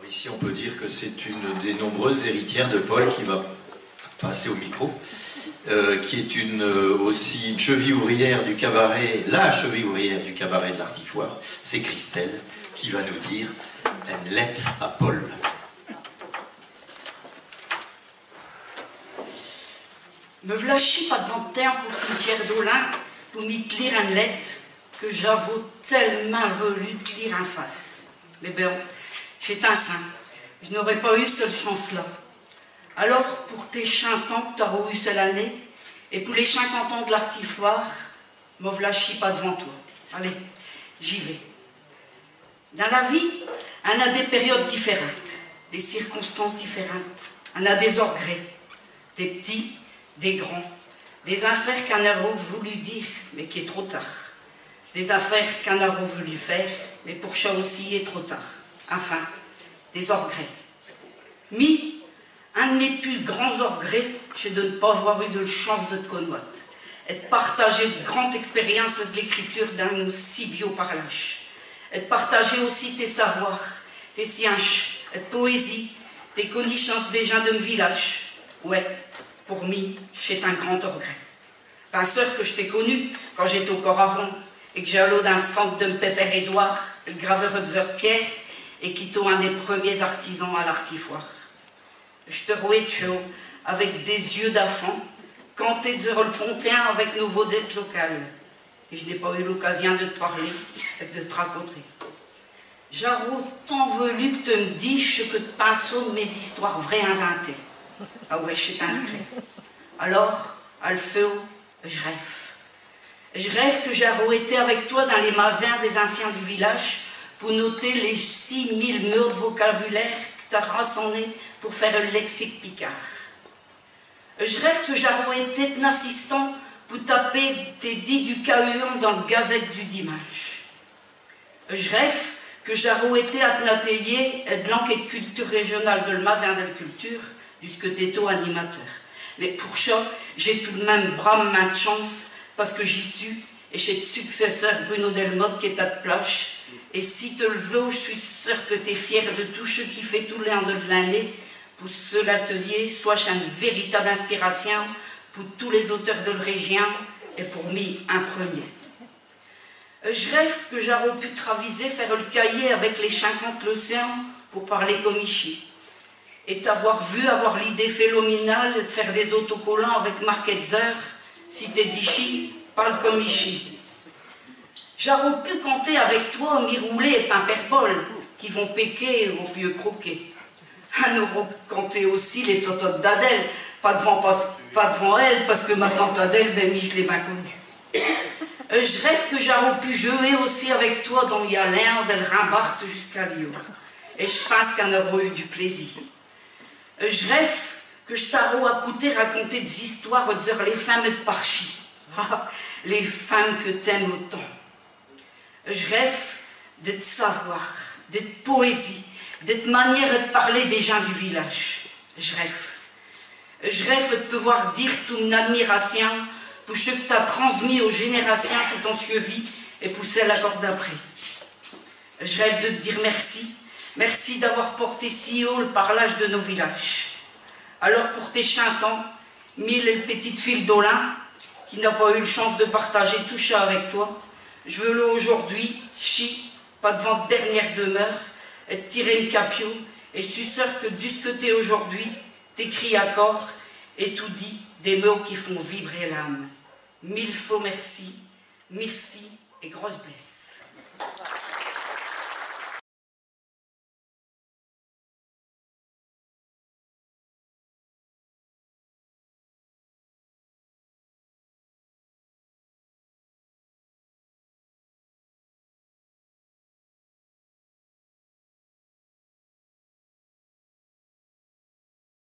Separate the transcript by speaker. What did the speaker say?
Speaker 1: Ici, on peut dire que c'est une des nombreuses héritières de Paul qui va passer au micro, qui est aussi une cheville ouvrière du cabaret, la cheville ouvrière du cabaret de l'Artifoire. C'est Christelle qui va nous dire une lettre à Paul.
Speaker 2: Me vlachis pas devant terre pour cimetière d'Olin pour m'y te lire une lettre que j'avoue tellement voulu te lire en face. Mais ben, j'ai un saint. Je n'aurais pas eu cette chance-là. Alors, pour tes 50 ans que tu auras eu cette année, et pour les 50 ans de l'Artifoire, me vlachis pas devant toi. Allez, j'y vais. Dans la vie, on a des périodes différentes, des circonstances différentes. On a des orgues, des petits, des grands, des affaires qu'on a voulu dire, mais qui est trop tard. Des affaires qu'on a voulu faire, mais pour ça aussi est trop tard. Enfin, des orgues. Mais, un de mes plus grands orgues, c'est de ne pas avoir eu de chance de te connaître, et de partager de grandes expériences de l'écriture d'un aussi bio parlage, et de partager aussi tes savoirs, tes sciences, et de poésie, tes connaissances des gens de mon village. Ouais, pour moi, c'est un grand orgueil. Ma sœur que je t'ai connue quand j'étais au Coravon et que j'ai allé dans le stand de mon pépère Édouard, le graveur de Pierre, et qui était un des premiers artisans à l'Artifoire. Je te rouais de chaud, avec des yeux d'enfant, canté de le pontin avec nos vedettes locales. Et je n'ai pas eu l'occasion de te parler et de te raconter. J'aurais autant voulu que tu me dises ce que tu penses de mes histoires vraies inventées. Ah ouais, je suis un regret. Alors, Alfeo, je rêve. Je rêve que j'aurais été avec toi dans les magasins des anciens du village pour noter les 6000 mots de vocabulaire que tu as rassemblés pour faire un lexique picard. Je rêve que j'aurais été un assistant pour taper tes dits du KE1 dans la Gazette du dimanche. Je rêve que j'aurais été à un atelier de l'enquête culture régionale de le Mazin de la Culture, puisque tu es animateur. Mais pour ça, j'ai tout de même bras main de chance, parce que j'y suis, et j'ai le successeur Bruno Delmotte qui est à te plache. Et si tu le veux, je suis sûre que tu es fier de tout ce qui fait tout l'an de l'année, pour ce l'atelier soit une véritable inspiration pour tous les auteurs de la région, et pour moi, un premier. Je rêve que j'aurais pu traviser, faire le cahier avec les 50 l'océan pour parler comme ici. Et t'avoir vu avoir l'idée phénoménale de faire des autocollants avec Mark Hetzer, si t'es d'ici, parle comme ici. J'aurais pu compter avec toi Miroulé et Pimperpol, qui vont péquer au lieu croquer. On aurait compté aussi les tototes d'Adèle, pas devant elle, parce que ma tante Adèle, ben je l'ai bien connue. Je rêve que j'aurais pu jouer aussi avec toi dans Yalin, d'El Rimbart jusqu'à Lyon. Et je pense qu'on aurait eu du plaisir. Je rêve que je t'aurais écouté raconter des histoires de les femmes de Parchi. Les femmes que t'aimes autant. Je rêve d'être savoir, d'être poésie, d'être manière de parler des gens du village. Je rêve. Je rêve de pouvoir dire toute mon admiration pour ce que tu as transmis aux générations qui t'ont suivi et pour celles encore d'après. Je rêve de te dire merci. Merci d'avoir porté si haut le parlage de nos villages. Alors pour tes 50 ans, mille et le petit fil d'Olin, qui n'a pas eu la chance de partager tout ça avec toi, je veux le aujourd'hui, chi, pas devant de dernière demeure, et te tirer une capio, et suis sûr que du ce que t'es aujourd'hui, t'écris accord, et tout dit, des mots qui font vibrer l'âme. Mille faux merci, merci et grosse blesse.